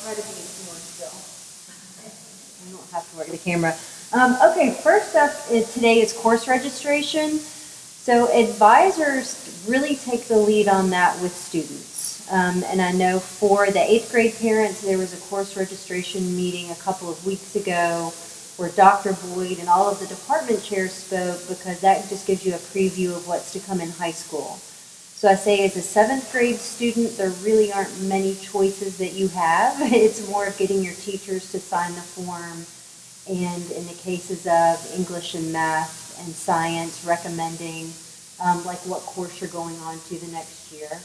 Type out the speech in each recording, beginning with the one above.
try to be more still. I don't have to work the camera. Okay, first up today is course registration. So advisors really take the lead on that with students. And I know for the 8th grade parents, there was a course registration meeting a couple of weeks ago where Dr. Boyd and all of the department chairs spoke, because that just gives you a preview of what's to come in high school. So I say as a 7th grade student, there really aren't many choices that you have. It's more of getting your teachers to sign the form, and in the cases of English and math and science, recommending like what course you're going on to the next year.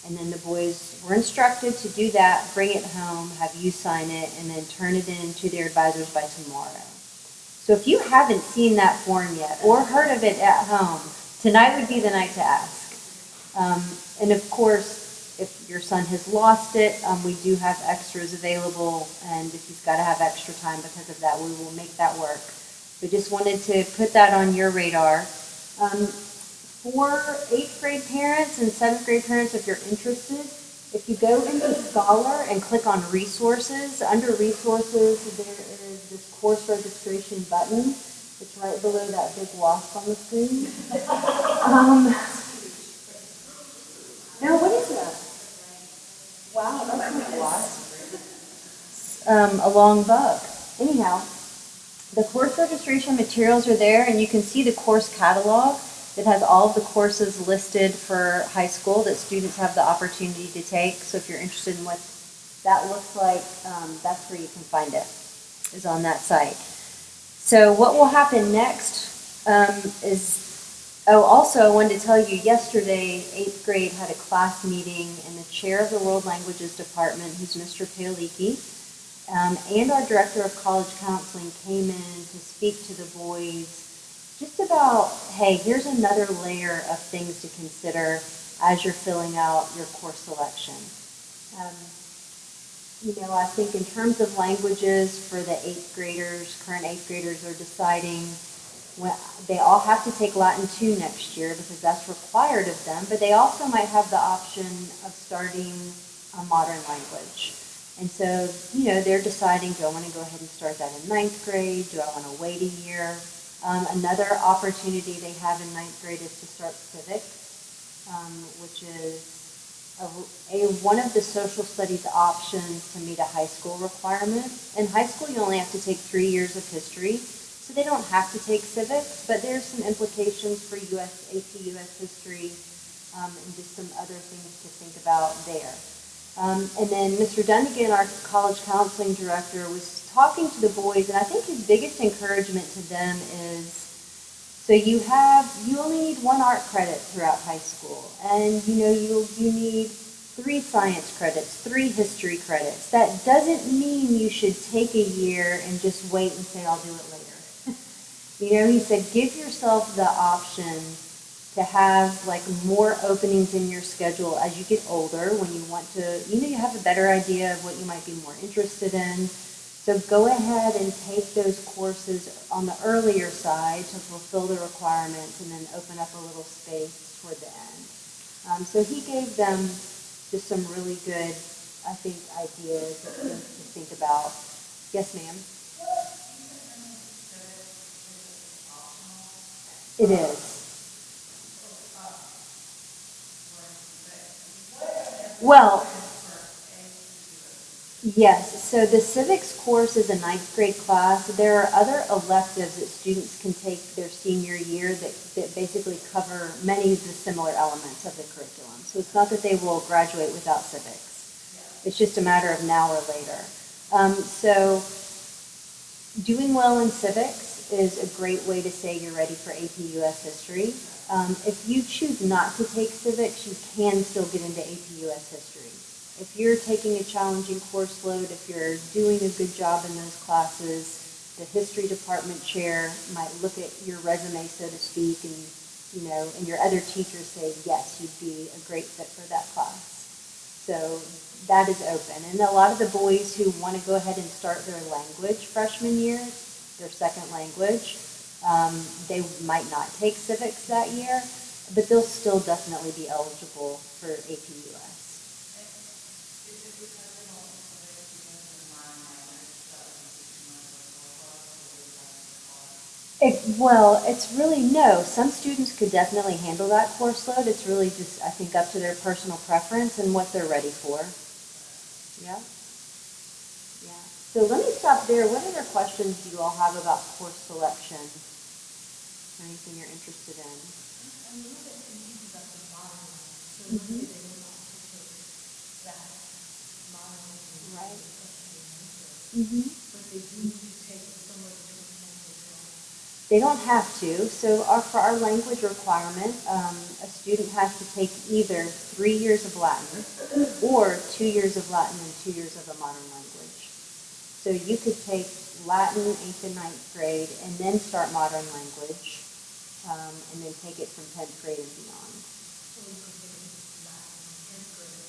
And then the boys were instructed to do that, bring it home, have you sign it, and then turn it in to their advisors by tomorrow. So if you haven't seen that form yet or heard of it at home, tonight would be the night to ask. And of course, if your son has lost it, we do have extras available, and if he's got to have extra time because of that, we will make that work. We just wanted to put that on your radar. For 8th grade parents and 7th grade parents, if you're interested, if you go into Scholar and click on Resources, under Resources, there is this course registration button. It's right below that big wasp on the screen. No, what is that? Wow, that's not a wasp. A long bug. Anyhow, the course registration materials are there, and you can see the course catalog that has all of the courses listed for high school that students have the opportunity to take. So if you're interested in what that looks like, that's where you can find it, is on that site. So what will happen next also I wanted to tell you, yesterday, 8th grade had a class meeting, and the chair of the World Languages Department, who's Mr. Paolicki, and our director of college counseling came in to speak to the boys just about, hey, here's another layer of things to consider as you're filling out your course selection. I think in terms of languages for the 8th graders, current 8th graders are deciding, they all have to take Latin 2 next year because that's required of them, but they also might have the option of starting a modern language. And so, they're deciding, do I want to go ahead and start that in 9th grade? Do I want to wait a year? Another opportunity they have in 9th grade is to start civics, which is one of the social studies options to meet a high school requirement. In high school, you only have to take 3 years of history, so they don't have to take civics, but there's some implications for AP US history, and just some other things to think about there. And then Mr. Dunnigan, our college counseling director, was talking to the boys, and I think his biggest encouragement to them is, so you only need 1 art credit throughout high school, and you need 3 science credits, 3 history credits. That doesn't mean you should take a year and just wait and say, I'll do it later. He said, give yourself the option to have more openings in your schedule as you get older, when you want to, you have a better idea of what you might be more interested in. So go ahead and take those courses on the earlier side to fulfill the requirements, and then open up a little space toward the end. So he gave them just some really good, I think, ideas of things to think about. Yes, ma'am? It is. Well, yes, so the civics course is a 9th grade class. There are other electives that students can take their senior year that basically cover many of the similar elements of the curriculum. So it's not that they will graduate without civics. It's just a matter of now or later. So doing well in civics is a great way to say you're ready for AP US history. If you choose not to take civics, you can still get into AP US history. If you're taking a challenging course load, if you're doing a good job in those classes, the history department chair might look at your resume, so to speak, and and your other teachers say, yes, you'd be a great fit for that class. So that is open. And a lot of the boys who want to go ahead and start their language freshman year, their second language, they might not take civics that year, but they'll still definitely be eligible for AP US. Well, it's really no. Some students could definitely handle that course load. It's really just, I think, up to their personal preference and what they're ready for. Yeah, yeah. So let me stop there. What other questions do you all have about course selection? Or anything you're interested in? I'm a little bit confused about the modern one. So let's say Mhm. they would want to take that modern one Right. and Mhm. but they do need to take somewhere between 10 to 12. They don't have to. So for our language requirement, a student has to take either 3 years of Latin or 2 years of Latin and 2 years of a modern language. So you could take Latin 8th and 9th grade and then start modern language, and then take it from 10th grade and beyond. So you can take Latin in 10th grade.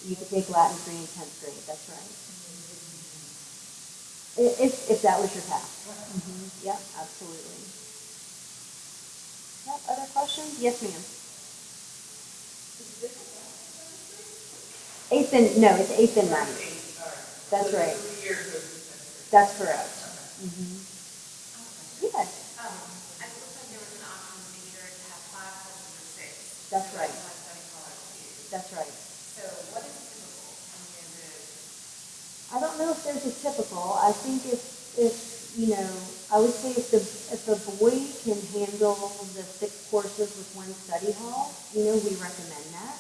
You could take Latin 3 in 10th grade, that's right. And then it would be If that was your path. right. Yep, absolutely. Yep, other questions? Yes, ma'am. Eighth and, no, it's 8th and 9th. That's right. That's correct. Mm-hmm. Yes, I just looked like there was an option to be sure to have 5 sessions of 6. that's So right. like study hall too. That's right. So what is typical? I mean, is it, I don't know if there's a typical. I think if I would say if the boy can handle the 6 courses with one study hall, we recommend that.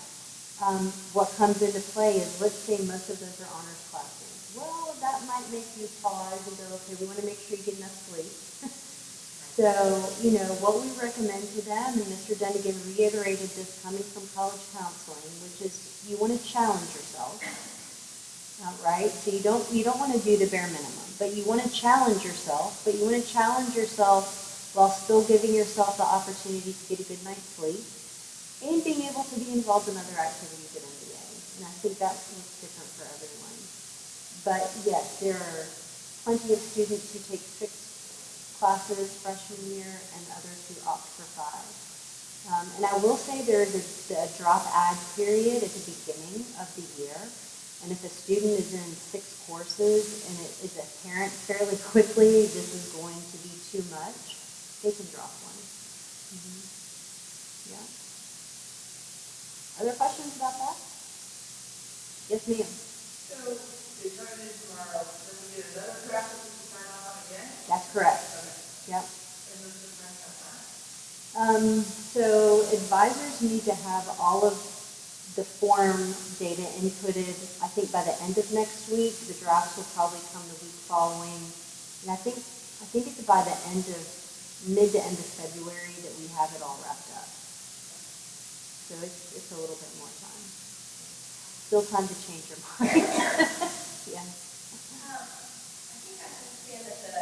What comes into play is, let's say most of those are honors classes. Well, that might make you pause and go, okay, we want to make sure you get enough sleep. So, what we recommend to them, and Mr. Dunnigan reiterated this coming from college counseling, which is you want to challenge yourself, right? So you don't want to do the bare minimum, but you want to challenge yourself, while still giving yourself the opportunity to get a good night's sleep and being able to be involved in other activities at MBA. And I think that looks different for everyone. But yes, there are plenty of students who take 6 classes freshman year and others who opt for 5. And I will say there is a drop add period at the beginning of the year. And if a student is in 6 courses and it is apparent fairly quickly this is going to be too much, they can drop one. Mm-hmm. Yeah. Other questions about that? Yes, ma'am. So they turn it in tomorrow, then we get another draft that we can sign off on again? That's correct. Okay. Yep. And then the next time. So advisors need to have all of the form data inputted, I think by the end of next week. The drafts will probably come the week following. And I think it's by the mid to end of February that we have it all wrapped up. So it's a little bit more time. Still time to change your mind. Yeah. I think I understand that the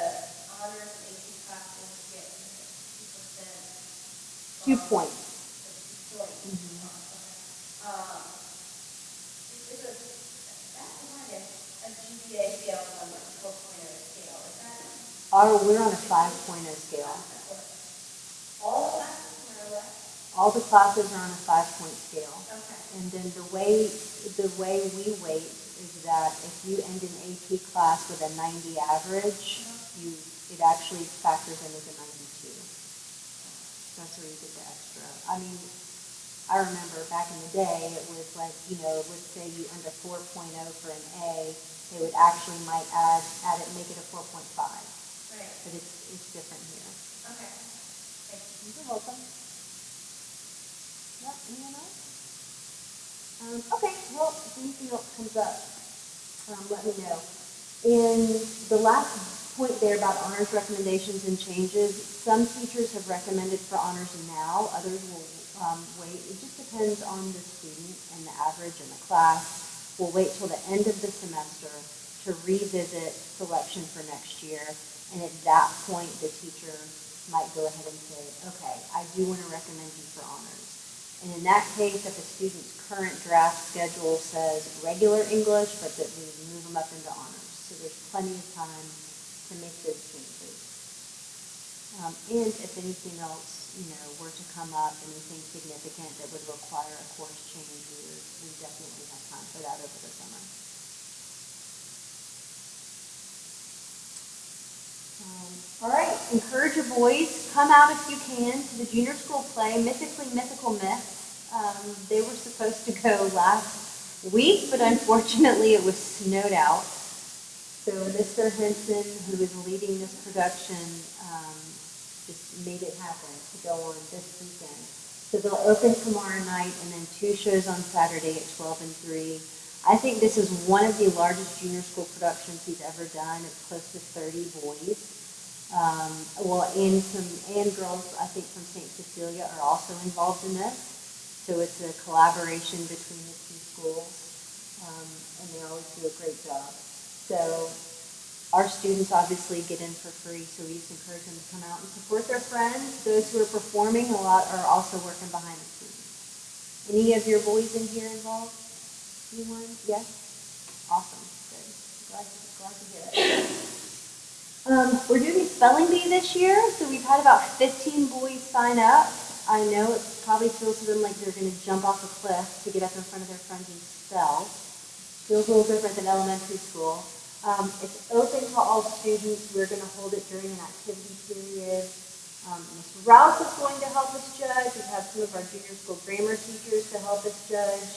honors and AP classes get 2%. 2 points. 2 points. Mm-hmm. Is that's like a GPA scale on like 4.0 scale, is that? We're on a 5.0 scale. All the classes more or less? All the classes are on a 5-point scale. Okay. And then the way we weight is that if you end an AP class with a 90 average, it actually factors in as a 92. That's where you get the extra. I mean, I remember back in the day, it was like, let's say you earned a 4.0 for an A, they would actually might add it, make it a 4.5. Right. But it's different here. Okay. Thank you. You're welcome. Yep, anyone else? Okay, well, if anything else comes up, let me know. In the last point there about honors recommendations and changes, some teachers have recommended for honors now, others will wait. It just depends on the student and the average in the class. We'll wait till the end of the semester to revisit selection for next year, and at that point, the teacher might go ahead and say, okay, I do want to recommend you for honors. And in that case, if a student's current draft schedule says regular English, but that we move them up into honors. So there's plenty of time to make those changes. And if anything else, were to come up, anything significant that would require a course change, we definitely have time for that over the summer. All right. encourage your boys, come out if you can to the junior school play, Mythically Mythical Myths. They were supposed to go last week, but unfortunately it was snowed out. So Mr. Henson, who is leading this production, just made it happen to go on this weekend. So they'll open tomorrow night and then 2 shows on Saturday at 12 and 3. I think this is one of the largest junior school productions he's ever done. It's close to 30 boys. And girls, I think from St. Cecilia are also involved in this. So it's a collaboration between the 2 schools, and they always do a great job. So our students obviously get in for free, so we just encourage them to come out and support their friends. Those who are performing a lot are also working behind the scenes. Any of your boys in here involved? Anyone? Yes? Awesome. Good. Glad to hear it. We're doing spelling bee this year, so we've had about 15 boys sign up. I know it probably feels to them like they're going to jump off a cliff to get up in front of their friends and spell. Feels a little different than elementary school. It's open to all students. We're going to hold it during an activity period. Ms. Rouse is going to help us judge. We have some of our junior school grammar teachers to help us judge.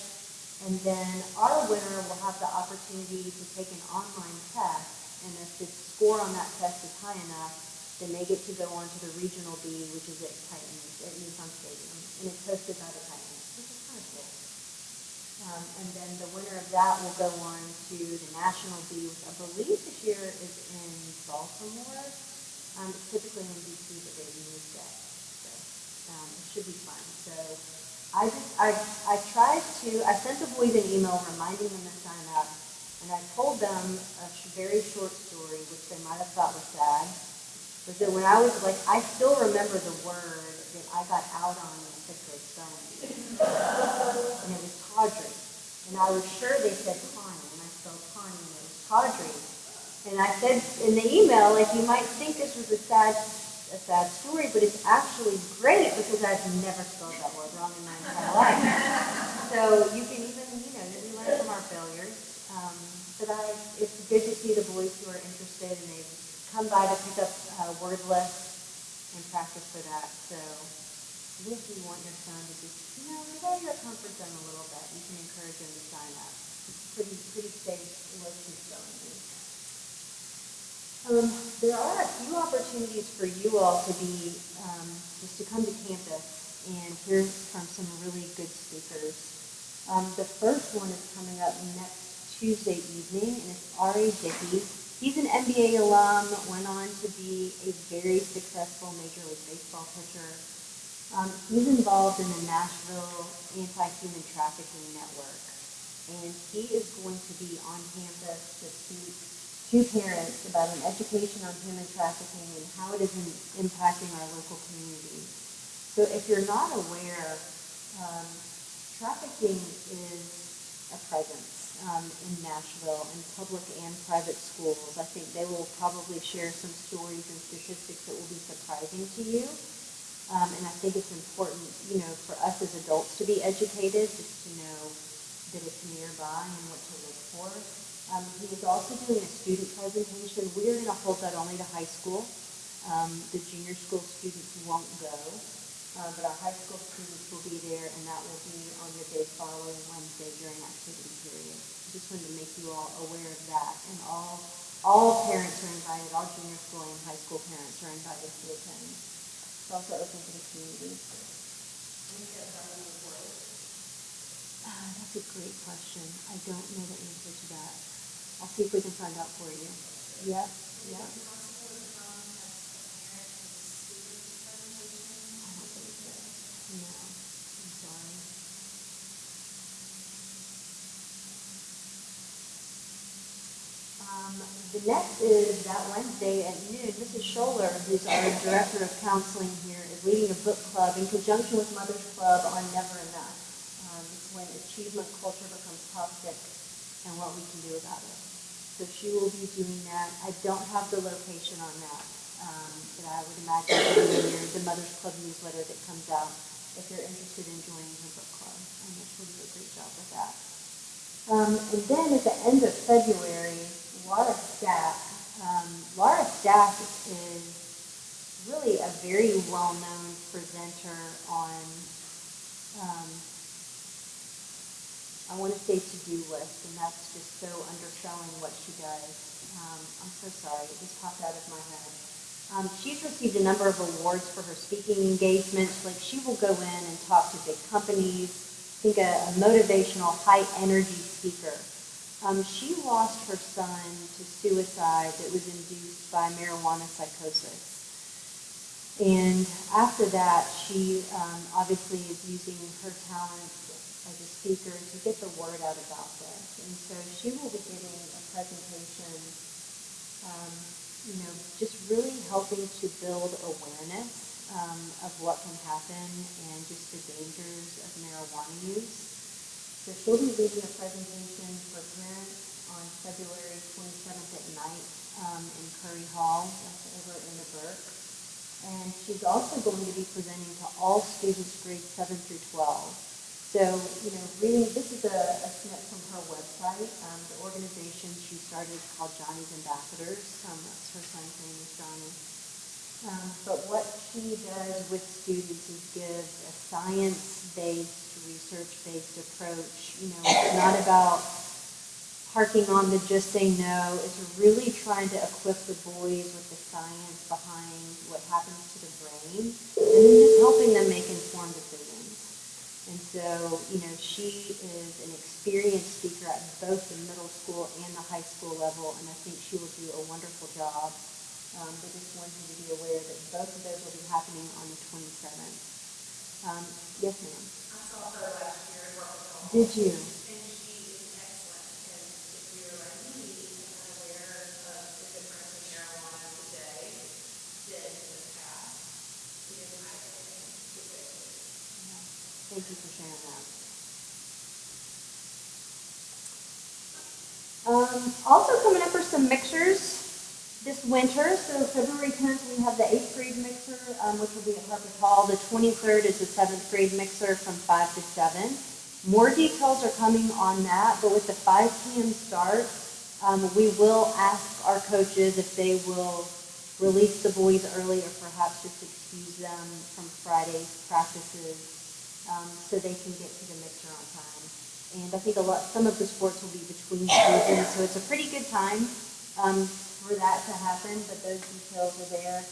And then our winner will have the opportunity to take an online test. And if the score on that test is high enough, then they get to go on to the regional B, which is at Titans, at Nissan Stadium. And it's hosted by the Titans, which is kind of cool. And then the winner of that will go on to the National B, which I believe this year is in Baltimore. It's typically in DC, but they moved that. So it should be fun. So I sent the boys an email reminding them to sign up, and I told them a very short story, which they might have thought was sad, was that when I was like, I still remember the word that I got out on in 6th grade spelling bee, and it was tawdry. And I was sure they said Connie, and I spelled Connie, and it was tawdry. And I said in the email, like, you might think this was a sad story, but it's actually great because I've never spelled that word wrong in my entire life. So you can even, we learn from our failures. But it's good to see the boys who are interested, and they've come by to pick up word lists and practice for that. So if you want your son to just, get out of your comfort zone a little bit, you can encourage him to sign up. It's pretty safe, low-key spelling bee. There are a few opportunities for you all to be, just to come to campus and hear from some really good speakers. The first one is coming up next Tuesday evening, and it's Ari Dickey. He's an NBA alum, went on to be a very successful Major League Baseball pitcher. He's involved in the Nashville Anti-Human Trafficking Network, and he is going to be on campus to speak to parents about an education on human trafficking and how it is impacting our local communities. So if you're not aware, trafficking is a presence in Nashville, in public and private schools. I think they will probably share some stories and statistics that will be surprising to you. And I think it's important, for us as adults to be educated, just to know that it's nearby and what to look for. He is also doing a student presentation. We are going to hold that only to high school. The junior school students won't go, but our high school students will be there, and that will be on the day following Wednesday during activity period. Just wanted to make you all aware of that. And all parents are invited, all junior school and high school parents are invited to attend. It's also open to the community. That's a great question. I don't know the answer to that. I'll see if we can find out for you. Yep. I don't think so. No. I'm sorry. The next is that Wednesday at noon. Mrs. Scholler, who's our Director of Counseling here, is leading a book club in conjunction with Mother's Club on Never Enough. It's when achievement culture becomes toxic and what we can do about it. So she will be doing that. I don't have the location on that, but I would imagine it'll be near the Mother's Club newsletter that comes out if you're interested in joining her book club. I know she'll do a great job with that. And then at the end of February, Laura Stack is that's just so underselling what she does. I'm so sorry, it just popped out of my head. She's received a number of awards for her speaking engagements. Like, she will go in and talk to big companies. I think a motivational, high-energy speaker. She lost her son to suicide that was induced by marijuana psychosis. And after that, she obviously is using her talents as a speaker to get the word out about this. And so she will be giving a presentation, just really helping to build awareness of what can happen and just the dangers of marijuana use. So she'll be leading a presentation for parents on February 27th at night in Curry Hall, that's over in the Burke. And she's also going to be presenting to all students grades 7 through 12. So, really, this is a snip from her website. The organization she started is called Johnny's Ambassadors. That's her son's name is Johnny. But what she does with students is give a science-based, research-based approach. It's not about harking on the just say no. It's really trying to equip the boys with the science behind what happens to the brain, and then just helping them make informed decisions. And so, she is an experienced speaker at both the middle school and the high school level, and I think she will do a wonderful job. But just want you to be aware that both of those will be happening on the 27th. Yes, ma'am. I saw her last year at Rockwell. Did you? And she is excellent. And if you're like me, and unaware of the difference in marijuana today than in the past, it is eye-opening to say the least. Thank you for sharing that. Also coming up are some mixers this winter. So February 10th, we have the 8th grade mixer, which will be at Harpeth Hall. The 23rd is the 7th grade mixer from 5 to 7. More details are coming on that, but with the 5 p.m. start, we will ask our coaches if they will release the boys early or perhaps just excuse them from Friday's practices so they can get to the mixer on time. And I think some of the sports will be between seasons, so it's a pretty good time for that to happen, but those details are there.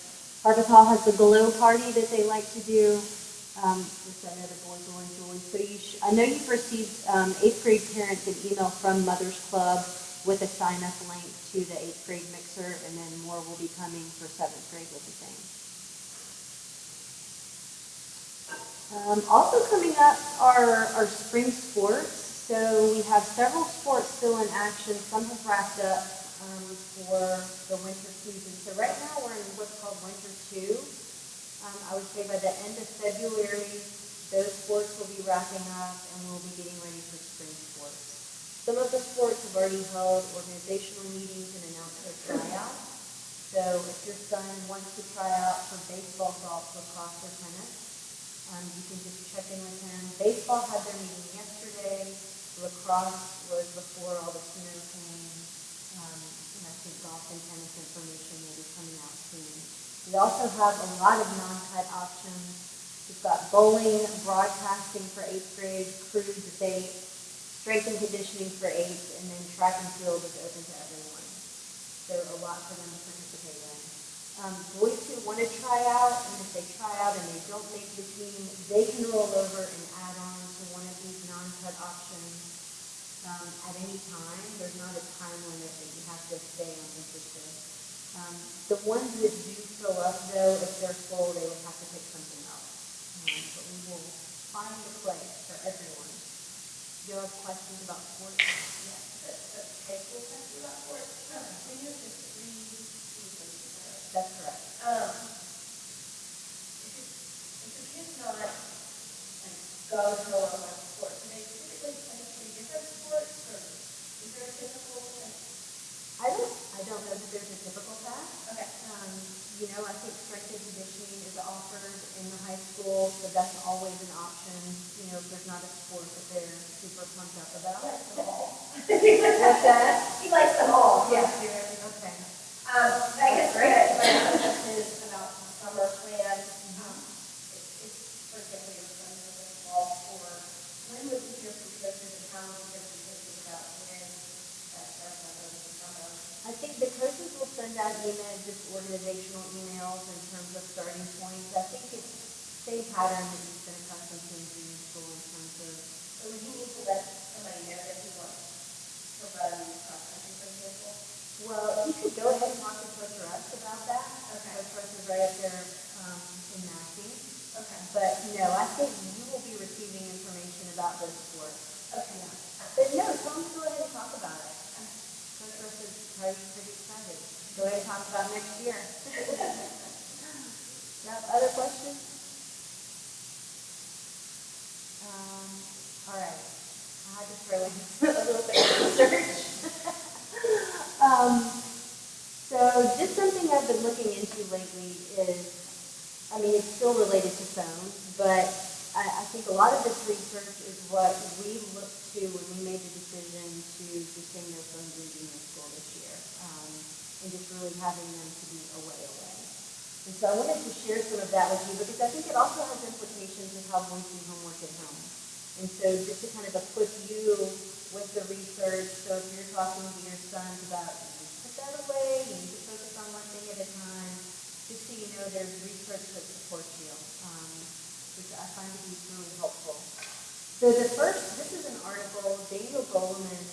Harpeth Hall has the glow party that they like to do, which I know the boys will enjoy. So I know you've received 8th grade parents an email from Mother's Club with a sign-up link to the 8th grade mixer, and then more will be coming for 7th grade with the same. Also coming up are our spring sports. So we have several sports still in action. Some have wrapped up for the winter season. So right now we're in what's called Winter 2. I would say by the end of February, those sports will be wrapping up and we'll be getting ready for spring sports. Some of the sports have already held organizational meetings and announced their tryouts. So if your son wants to try out for baseball, golf, lacrosse, or tennis, you can just check in with him. Baseball had their meeting yesterday. Lacrosse was before all the snow came. And I think golf and tennis information will be coming out soon. We also have a lot of non-cut options. We've got bowling, broadcasting for 8th grade, cruise, debate, strength and conditioning for 8th, and then track and field is open to everyone. So a lot for them to participate in. Boys who want to try out, and if they try out and they don't make the team, they can roll over and add on to one of these non-cut options at any time. There's not a time limit that you have to stay on interested. The ones that do fill up, though, if they're full, they would have to pick something else. But we will find a place for everyone. Do you have questions about sports? Yeah, the high school country about sports. They use just 3 seasons. That's correct. If your kid's not like go-go on like sports, do they typically play pretty different sports, or is there a typical? I don't know that there's a typical path. Okay. I think strength and conditioning is offered in the high school, so that's always an option. If there's not a sport that they're super pumped up about. He likes them all. What's that? He likes them all. Yeah. Okay. Okay. I guess my question is about summer plans. It's for example, your son is in fall for when would be your coaches and how would you be thinking about when think the coaches will send out just organizational emails in terms of starting points. I think it's the same pattern that you've been accustomed to in junior school in terms of, So would you need to let somebody know that you want to run cross country, for example? well, you could go ahead and talk to Coach Russ about that. Okay. Coach Russ is right up there in Massey. Okay. But no, I think you will be receiving information about those sports. Okay. But no, tell them to go ahead and talk about it. Coach Russ is probably pretty excited. Go ahead and talk about next year. Now, other questions? All right. I had to throw in a little bit of research. So just something I've been looking into lately is, I mean, it's still related to phones, but I think a lot of this research is what we looked to when we made the decision to just say no phones in junior school this year, and just really having them to be away. And so I wanted to share some of that with you because I think it also has implications of how boys do homework at home. And so just to kind of equip you with the research, so if you're talking to your sons about, you need to put that away, you need to focus on one thing at a time, just so you know there's research that supports you, which I find to be really helpful. So this is an article Daniel Goleman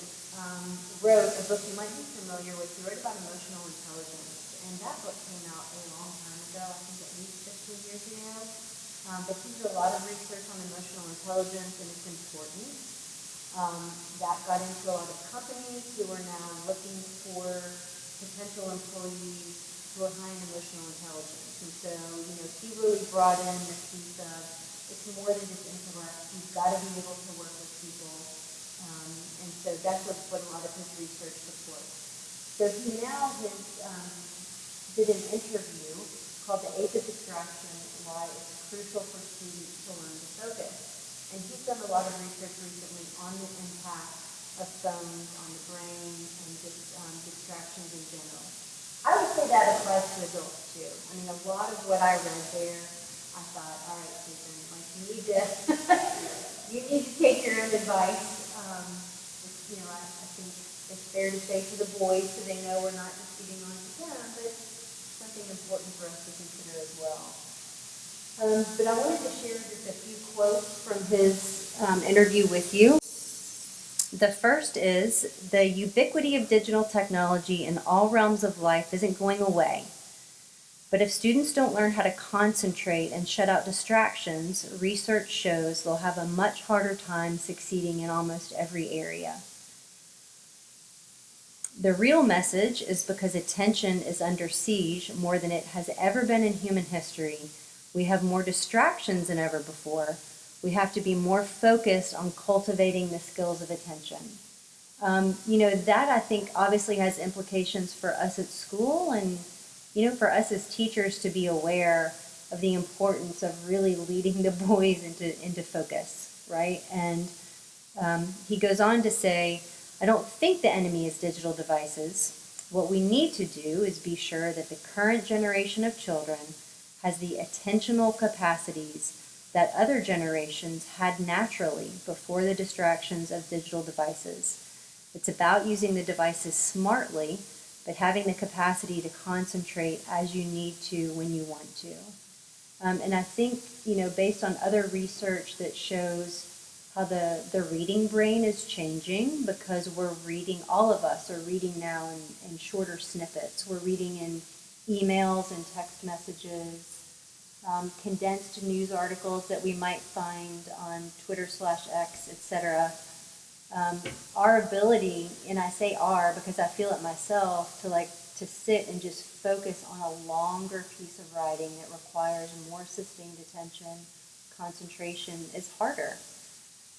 wrote, a book you might be familiar with. He wrote about emotional intelligence, and that book came out a long time ago, I think at least 15 years ago. But he did a lot of research on emotional intelligence and its importance. That got into a lot of companies who are now looking for potential employees who are high in emotional intelligence. And so, he really brought in the piece of it's more than just intellect. You've got to be able to work with people. And so that's what a lot of his research supports. So he now did an interview called The Age of Distraction, Why It's Crucial for Students to Learn to Focus. And he's done a lot of research recently on the impact of phones on the brain and just distractions in general. I would say that applies to adults too. I mean, a lot of what I read there, I thought, all right, Susan, like you need to take your own advice. I think it's fair to say to the boys so they know we're not just feeding on to them, but something important for us to consider as well. But I wanted to share just a few quotes from his interview with you. The first is, the ubiquity of digital technology in all realms of life isn't going away. But if students don't learn how to concentrate and shut out distractions, research shows they'll have a much harder time succeeding in almost every area. The real message is because attention is under siege more than it has ever been in human history. We have more distractions than ever before. We have to be more focused on cultivating the skills of attention. That I think obviously has implications for us at school and, for us as teachers to be aware of the importance of really leading the boys into focus, right? And he goes on to say, I don't think the enemy is digital devices. What we need to do is be sure that the current generation of children has the attentional capacities that other generations had naturally before the distractions of digital devices. It's about using the devices smartly, but having the capacity to concentrate as you need to when you want to. And I think, based on other research that shows how the reading brain is changing because we're reading, all of us are reading now in shorter snippets. We're reading in emails and text messages, condensed news articles that we might find on Twitter/X, etc. Our ability, and I say our because I feel it myself, to sit and just focus on a longer piece of writing that requires more sustained attention, concentration, is harder.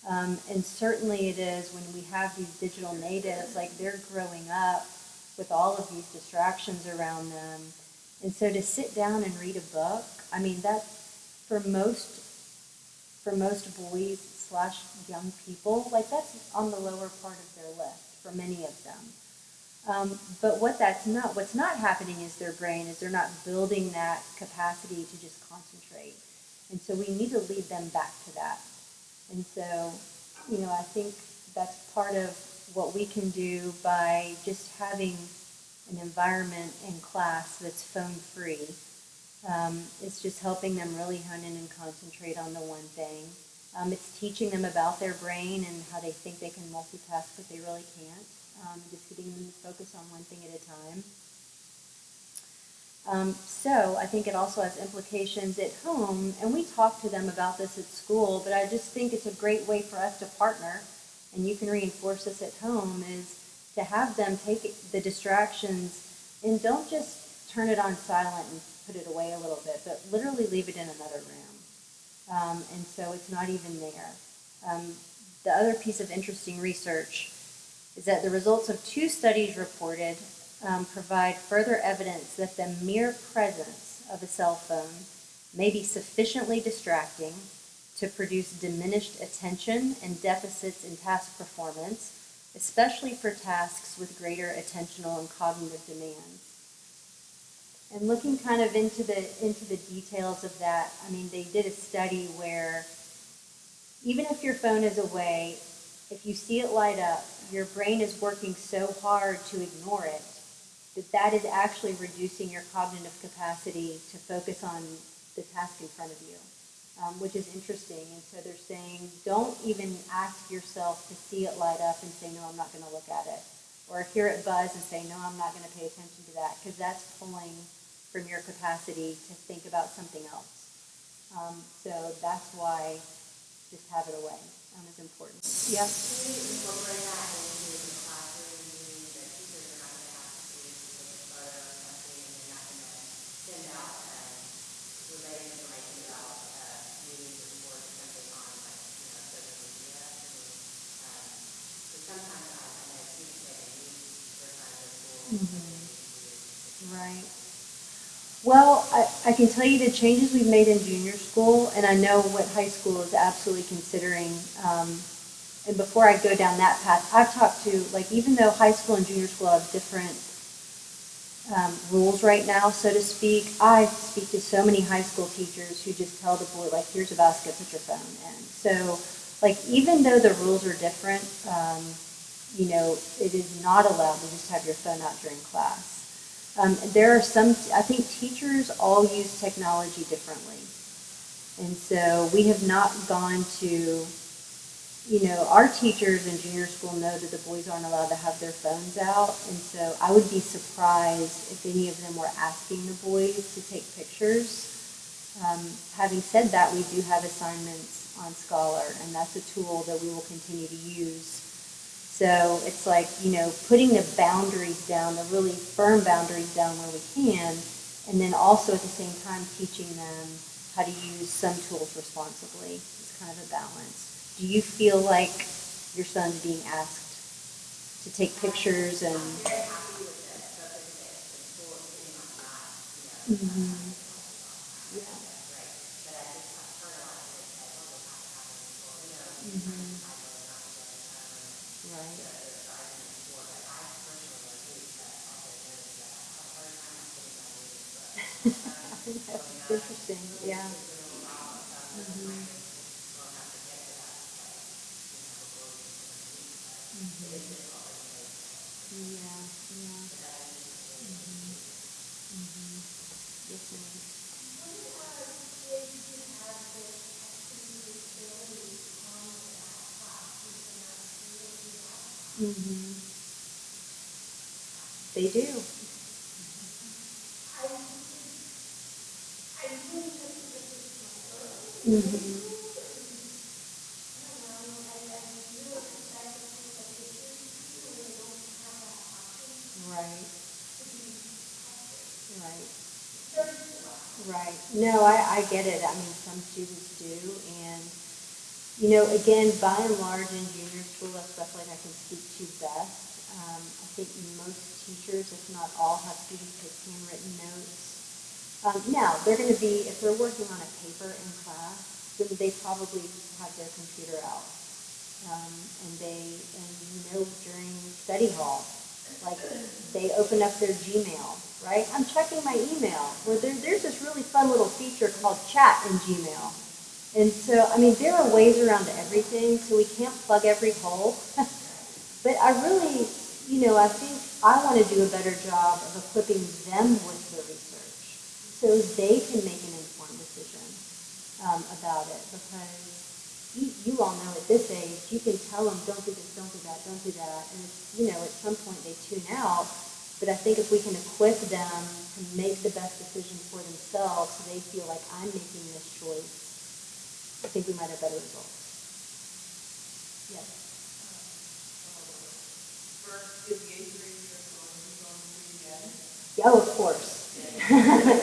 And certainly it is when we have these digital natives, like they're growing up with all of these distractions around them. And so to sit down and read a book, I mean, that for most boys/young people, that's on the lower part of their list for many of them. But what's not happening is they're not building that capacity to just concentrate. And so we need to lead them back to that. And so, I think that's part of what we can do by just having an environment in class that's phone-free. It's just helping them really hone in and concentrate on the one thing. It's teaching them about their brain and how they think they can multitask, but they really can't. Just getting them to focus on one thing at a time. So I think it also has implications at home, and we talk to them about this at school, but I just think it's a great way for us to partner, and you can reinforce this at home, is to have them take the distractions and don't just turn it on silent and put it away a little bit, but literally leave it in another room. And so it's not even there. The other piece of interesting research is that the results of 2 studies reported provide further evidence that the mere presence of a cell phone may be sufficiently distracting to produce diminished attention and deficits in task performance, especially for tasks with greater attentional and cognitive demands. And looking kind of into the details of that, I mean, they did a study where even if your phone is away, if you see it light up, your brain is working so hard to ignore it that is actually reducing your cognitive capacity to focus on the task in front of you, which is interesting. And so they're saying, don't even ask yourself to see it light up and say, no, I'm not going to look at it. Or hear it buzz and say, no, I'm not going to pay attention to that, because that's pulling from your capacity to think about something else. So that's why just have it away is important. Yeah. Can we incorporate that into the classroom, meaning that teachers are not going to have to see a photo or something, and they're not going to send out related information about meetings or sports simply on social media? So sometimes I know students say they need their phone at school. Right. Well, I can tell you the changes we've made in junior school, and I know what high school is absolutely considering. And before I go down that path, I've talked to, like, even though high school and junior school have different rules right now, so to speak, I speak to so many high school teachers who just tell the boy, like, here's a basket, put your phone in. So, like, even though the rules are different, it is not allowed to just have your phone out during class. There are some, I think teachers all use technology differently. And so we have not gone to, our teachers in junior school know that the boys aren't allowed to have their phones out. And so I would be surprised if any of them were asking the boys to take pictures. Having said that, we do have assignments on Scholar, and that's a tool that we will continue to use. So it's like, putting the boundaries down, the really firm boundaries down where we can, and then also at the same time teaching them how to use some tools responsibly. It's kind of a balance. Do you feel like your son's being asked to take pictures and... I'm very happy with this, but the school is sitting on that, Yeah. right. But I just have heard a lot of kids say, well, they have to have it in school. Right. That's interesting. Yeah. Yeah. Yes, ma'am. They do. Right. Right. No, I get it. I mean, some students do. And, again, by and large in junior school, that's stuff like I can speak to best. I think most teachers, if not all, have students take handwritten notes. Now, they're going to be, if they're working on a paper in class, then they probably have their computer out. During study hall, like, they open up their Gmail, right? I'm checking my email. Well, there's this really fun little feature called chat in Gmail. And so, I mean, there are ways around everything, so we can't plug every hole. But I really, I think I want to do a better job of equipping them with the research so they can make an informed decision about it. Because you all know at this age, you can tell them, don't do this, don't do that, don't do that. And it's, at some point they tune out. But I think if we can equip them to make the best decision for themselves so they feel like I'm making this choice, I think we might have better results. Yes. First, is the eighth grade just going to again? Yeah, of course. Okay.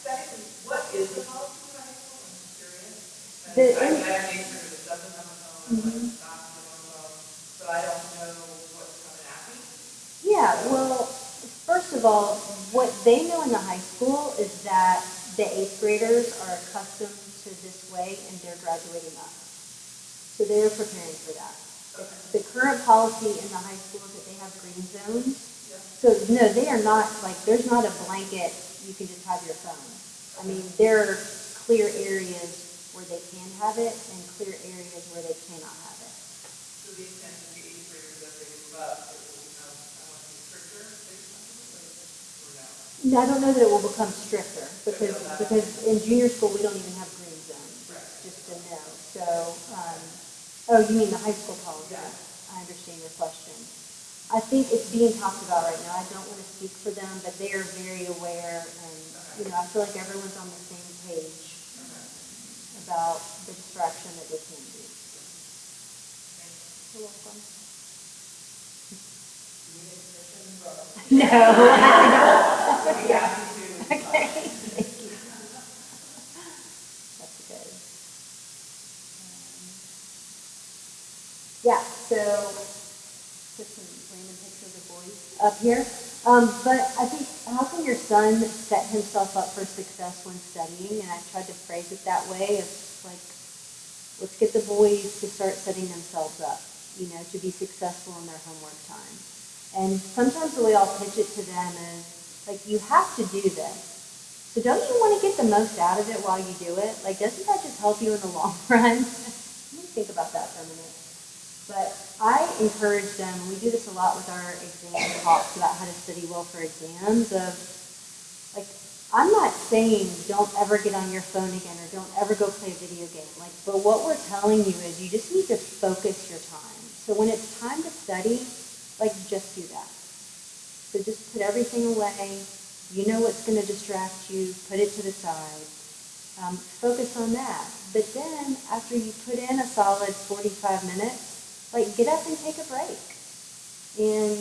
Secondly, what is the policy for high school? I'm just curious. The- I have an eighth grader that doesn't have a phone, like, not on a phone, so I don't know what's coming at me. Yeah, well, first of all, what they know in the high school is that the eighth graders are accustomed to this way and they're graduating up. So they're preparing for that. The current policy in the high school is that they have green zones. So no, they are not, there's not a blanket, you can just have your phone. I mean, there are clear areas where they can have it and clear areas where they cannot have it. To the extent that the eighth graders, as they move up, it will become, I want to be stricter, or no? No, I don't know that it will become stricter because in junior school, we don't even have green zones. It's just a no. So, oh, you mean the high school policy? Yeah. I understand your question. I think it's being talked about right now. I don't want to speak for them, but they are very aware and, I feel like everyone's on the same page about the distraction that they can be. You're welcome. No. Yeah, me too. Okay, thank you. That's good. Yeah, so put some random pictures of boys up here. But I think, how can your son set himself up for success when studying? And I tried to phrase it that way of let's get the boys to start setting themselves up, to be successful in their homework time. And sometimes the way I'll pitch it to them is, you have to do this. So don't you want to get the most out of it while you do it? Doesn't that just help you in the long run? Let me think about that for a minute. But I encourage them, and we do this a lot with our exam talks about how to study well for exams, I'm not saying don't ever get on your phone again or don't ever go play a video game. But what we're telling you is you just need to focus your time. So when it's time to study, just do that. So just put everything away. You know what's going to distract you. Put it to the side. Focus on that. But then after you put in a solid 45 minutes, get up and take a break. And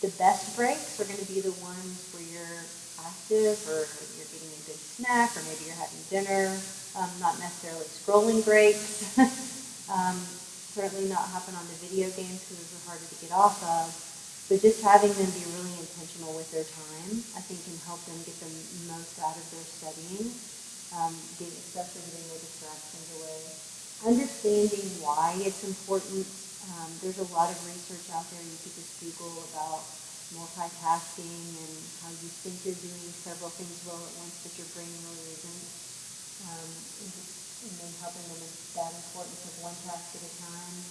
the best breaks are going to be the ones where you're active or you're getting a good snack or maybe you're having dinner, not necessarily scrolling breaks. Certainly not hopping on the video games because those are harder to get off of. But just having them be really intentional with their time, I think can help them get the most out of their studying, especially getting the distractions away. Understanding why it's important. There's a lot of research out there you could just Google about multitasking and how you think you're doing several things well at once, but your brain really isn't. And then helping them with that importance of one task at a time.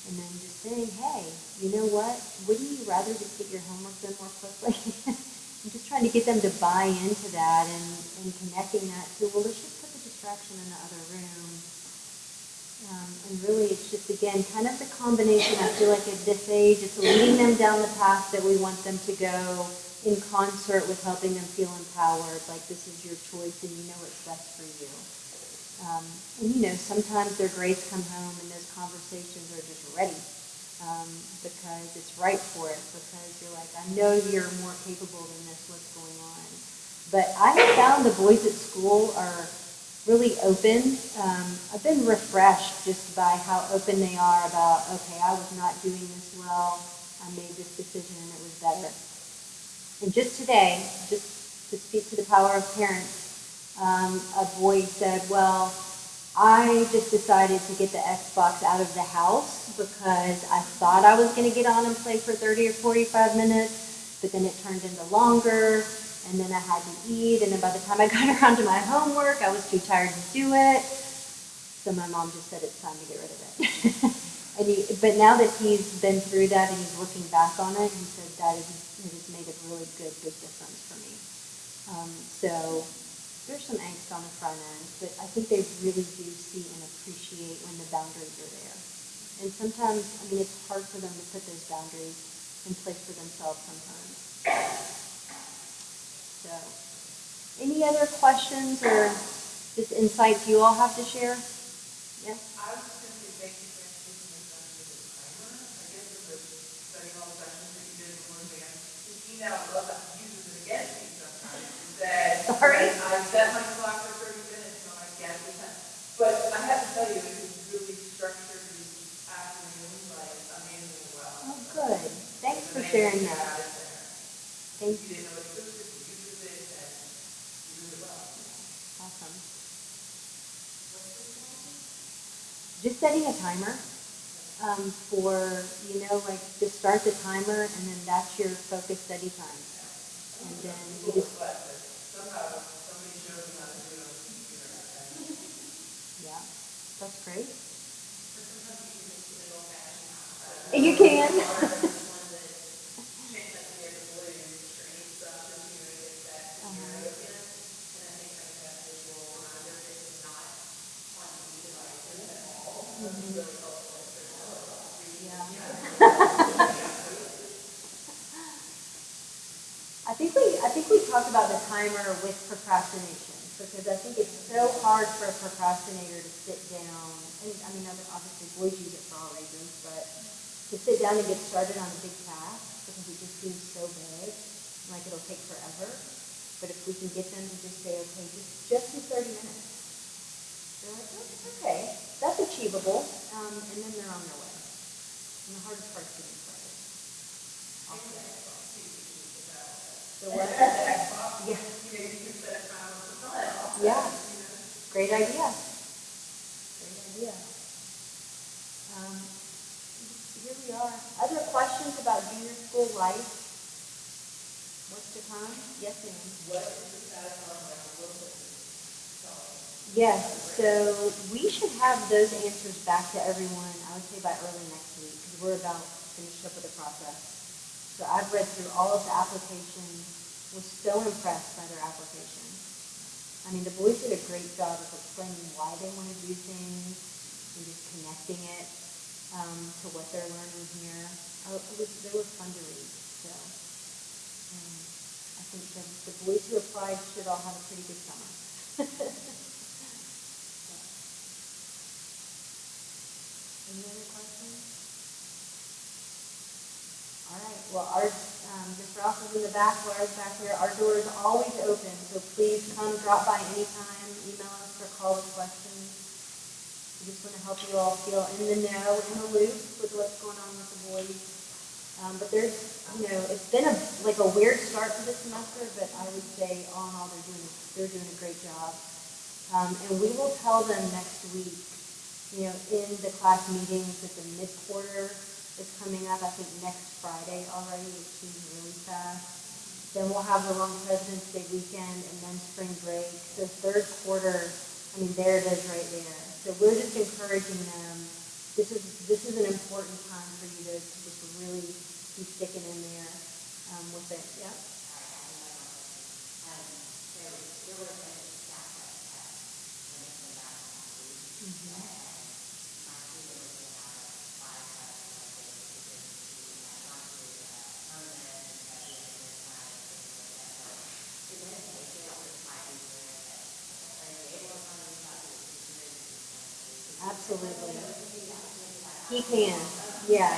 And then just saying, hey, you know what? Wouldn't you rather just get your homework done more quickly? I'm just trying to get them to buy into that and connecting that to, well, let's just put the distraction in the other room. And really, it's just, again, kind of the combination. I feel like at this age, it's leading them down the path that we want them to go in concert with helping them feel empowered, this is your choice and you know what's best for you. And sometimes their grades come home and those conversations are just ready because it's right for it, because you're I know you're more capable than this, what's going on. But I have found the boys at school are really open. I've been refreshed just by how open they are about, okay, I was not doing this well, I made this decision and it was better. And just today, just to speak to the power of parents, a boy said, well, I just decided to get the Xbox out of the house because I thought I was going to get on and play for 30 or 45 minutes, but then it turned into longer, and then I had to eat, and then by the time I got around to my homework, I was too tired to do it. So my mom just said it's time to get rid of it. But now that he's been through that and he's looking back on it, he said that it has made a really good, big difference for me. So there's some angst on the front end, but I think they really do see and appreciate when the boundaries are there. And sometimes, I mean, it's hard for them to put those boundaries in place for themselves sometimes. So, any other questions or just insights you all have to share? Yes? I was just going to say thank you for introducing this under the timer. I guess with the studying all the questions that you did beforehand. The email love that uses it against me sometimes. Is that Sorry? I set my clock for 30 minutes and I guess we can. But I have to tell you, it was really structured this afternoon, like amazingly well. Oh, good. Thanks for sharing that. Thank You you. didn't know it existed, you used it, and you did it well. Awesome. Just setting a timer for, like just start the timer and then that's your focus study time. And then you just, Somehow, somebody showed me how to do it on the computer. yeah, that's great. Sometimes you can make it an old-fashioned. You can. One that change that to the blue, straight stuff, just, get that scenario again. And I think like that visual reminder is not on the devices at all. It's really helpful. Yeah. I think we talked about the timer with procrastination because I think it's so hard for a procrastinator to sit down, and I mean, obviously boys use it for all reasons, but to sit down and get started on a big task because it just seems so big, like it'll take forever. But if we can get them to just say, okay, just do 30 minutes. They're like, oh, okay, that's achievable, and then they're on their way. And the hardest part's getting started. The what? Yeah. Yeah. Great idea. Great idea. Here we are. Other questions about junior school life? What's to come? Yes, ma'am. What is the status on like a little bit? Yes, so we should have those answers back to everyone, I would say by early next week, because we're about finished up with the process. So I've read through all of the applications, was so impressed by their application. I mean, the boys did a great job of explaining why they want to do things and just connecting it to what they're learning here. They were fun to read, so I think the boys who applied should all have a pretty good summer. Any other questions? All right, well, Mr. Ross is in the back, Laura's back here. Our door is always open, so please come drop by anytime, email us or call with questions. We just want to help you all feel in the know, in the loop with what's going on with the boys. But there's, it's been a weird start to the semester, but I would say all in all they're doing a great job. And we will tell them next week, in the class meetings that the mid-quarter is coming up, I think next Friday already, which seems really fast. Then we'll have the long President's Day weekend and then spring break. So third quarter, there it is right there. So we're just encouraging them. This is an important time for you to just really be sticking in there with it. Yep. Absolutely. He can. Yeah.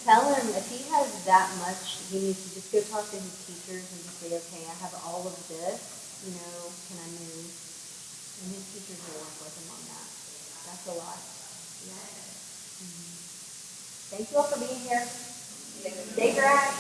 Tell him if he has that much, he needs to just go talk to his teachers and just say, okay, I have all of this, can I move? And his teachers will work with him on that. That's a lot. Yeah. Mm-hmm. Thank you all for being here. Stay dry.